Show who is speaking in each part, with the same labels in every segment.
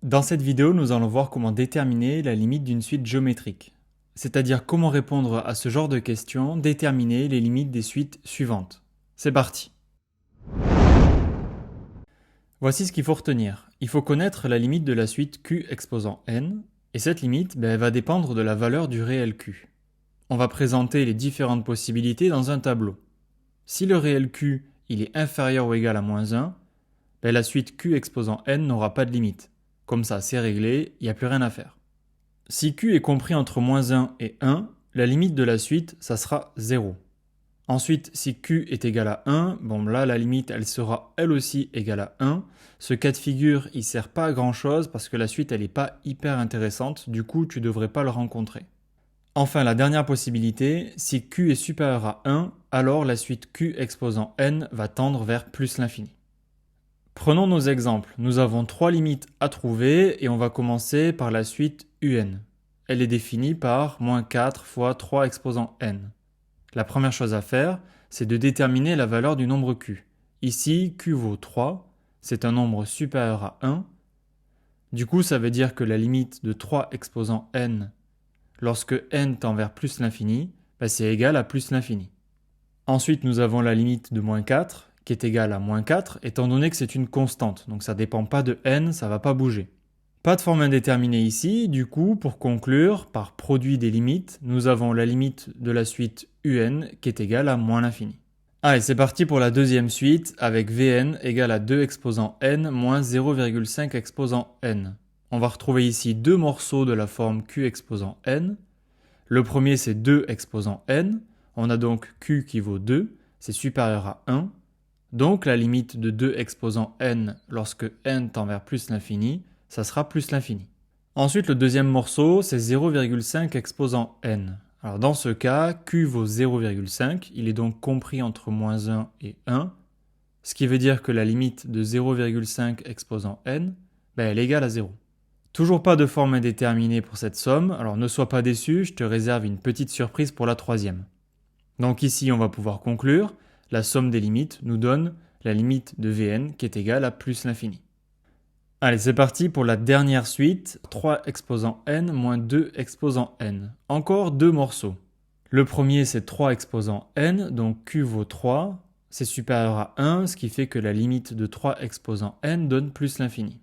Speaker 1: Dans cette vidéo, nous allons voir comment déterminer la limite d'une suite géométrique. C'est-à-dire comment répondre à ce genre de questions, déterminer les limites des suites suivantes. C'est parti! Voici ce qu'il faut retenir. Il faut connaître la limite de la suite Q exposant n, et cette limite elle va dépendre de la valeur du réel Q. On va présenter les différentes possibilités dans un tableau. Si le réel Q il est inférieur ou égal à -1, la suite Q exposant n n'aura pas de limite. Comme ça, c'est réglé, il n'y a plus rien à faire. Si Q est compris entre -1 et 1, la limite de la suite, ça sera 0. Ensuite, si Q est égal à 1, là, la limite, elle sera elle aussi égale à 1. Ce cas de figure, il sert pas à grand chose parce que la suite, elle n'est pas hyper intéressante, du coup, tu devrais pas le rencontrer. Enfin, la dernière possibilité, si Q est supérieur à 1, alors la suite Q exposant n va tendre vers plus l'infini. Prenons nos exemples. Nous avons 3 limites à trouver et on va commencer par la suite un. Elle est définie par -4 fois 3 exposant n. La première chose à faire, c'est de déterminer la valeur du nombre q. Ici, q vaut 3, c'est un nombre supérieur à 1. Du coup, ça veut dire que la limite de 3 exposant n, lorsque n tend vers plus l'infini, c'est égal à plus l'infini. Ensuite, nous avons la limite de -4, qui est égale à -4, étant donné que c'est une constante, donc ça ne dépend pas de n, ça ne va pas bouger. Pas de forme indéterminée ici, du coup, pour conclure, par produit des limites, nous avons la limite de la suite un qui est égale à moins l'infini. Allez, c'est parti pour la deuxième suite, avec Vn égale à 2 exposant n moins 0,5 exposant n. On va retrouver ici deux morceaux de la forme q exposant n. Le premier, c'est 2 exposant n. On a donc q qui vaut 2, c'est supérieur à 1. Donc la limite de 2 exposant n lorsque n tend vers plus l'infini, ça sera plus l'infini. Ensuite, le deuxième morceau, c'est 0,5 exposant n. Alors dans ce cas, q vaut 0,5, il est donc compris entre -1 et 1, ce qui veut dire que la limite de 0,5 exposant n, elle est égale à 0. Toujours pas de forme indéterminée pour cette somme, alors ne sois pas déçu, je te réserve une petite surprise pour la troisième. Donc ici, on va pouvoir conclure. La somme des limites nous donne la limite de Vn qui est égale à plus l'infini. Allez, c'est parti pour la dernière suite, 3 exposant n moins 2 exposant n. Encore deux morceaux. Le premier, c'est 3 exposant n, donc q vaut 3, c'est supérieur à 1, ce qui fait que la limite de 3 exposant n donne plus l'infini.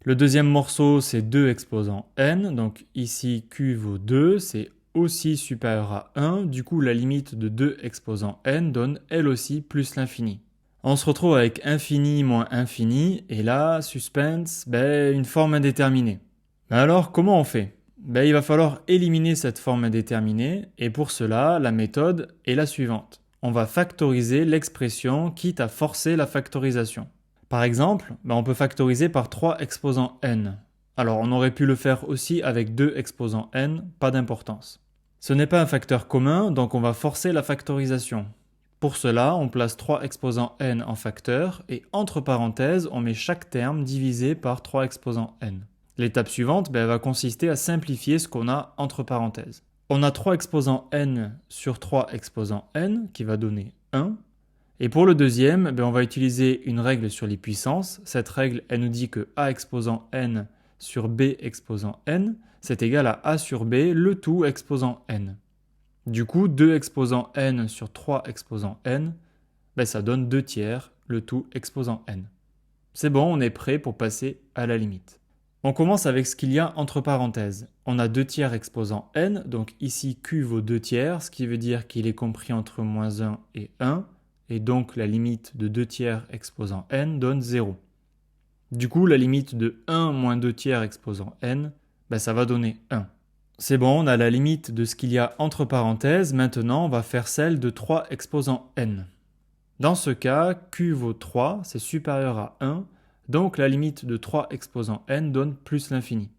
Speaker 1: Le deuxième morceau, c'est 2 exposant n, donc ici q vaut 2, c'est aussi supérieur à 1, du coup la limite de 2 exposant n donne elle aussi plus l'infini. On se retrouve avec infini moins infini, et là, suspense, une forme indéterminée. Alors comment on fait? Il va falloir éliminer cette forme indéterminée, et pour cela, la méthode est la suivante. On va factoriser l'expression quitte à forcer la factorisation. Par exemple, on peut factoriser par 3 exposant n. Alors on aurait pu le faire aussi avec 2 exposant n, pas d'importance. Ce n'est pas un facteur commun, donc on va forcer la factorisation. Pour cela, on place 3 exposant n en facteur, et entre parenthèses, on met chaque terme divisé par 3 exposant n. L'étape suivante va consister à simplifier ce qu'on a entre parenthèses. On a 3 exposant n sur 3 exposant n, qui va donner 1. Et pour le deuxième, on va utiliser une règle sur les puissances. Cette règle, elle nous dit que a exposant n sur b exposant n, c'est égal à a sur b, le tout exposant n. Du coup, 2 exposant n sur 3 exposant n, ça donne 2 tiers, le tout exposant n. C'est bon, on est prêt pour passer à la limite. On commence avec ce qu'il y a entre parenthèses. On a 2 tiers exposant n, donc ici q vaut 2 tiers, ce qui veut dire qu'il est compris entre -1 et 1, et donc la limite de 2 tiers exposant n donne 0. Du coup, la limite de 1 moins 2 tiers exposant n, ça va donner 1. C'est bon, on a la limite de ce qu'il y a entre parenthèses, maintenant on va faire celle de 3 exposant n. Dans ce cas, q vaut 3, c'est supérieur à 1, donc la limite de 3 exposant n donne plus l'infini.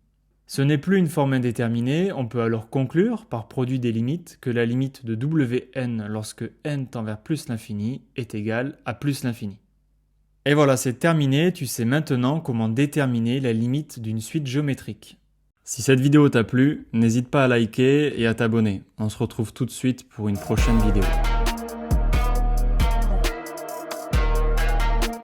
Speaker 1: Ce n'est plus une forme indéterminée, on peut alors conclure, par produit des limites, que la limite de Wn lorsque n tend vers plus l'infini est égale à plus l'infini. Et voilà, c'est terminé, tu sais maintenant comment déterminer la limite d'une suite géométrique. Si cette vidéo t'a plu, n'hésite pas à liker et à t'abonner. On se retrouve tout de suite pour une prochaine vidéo.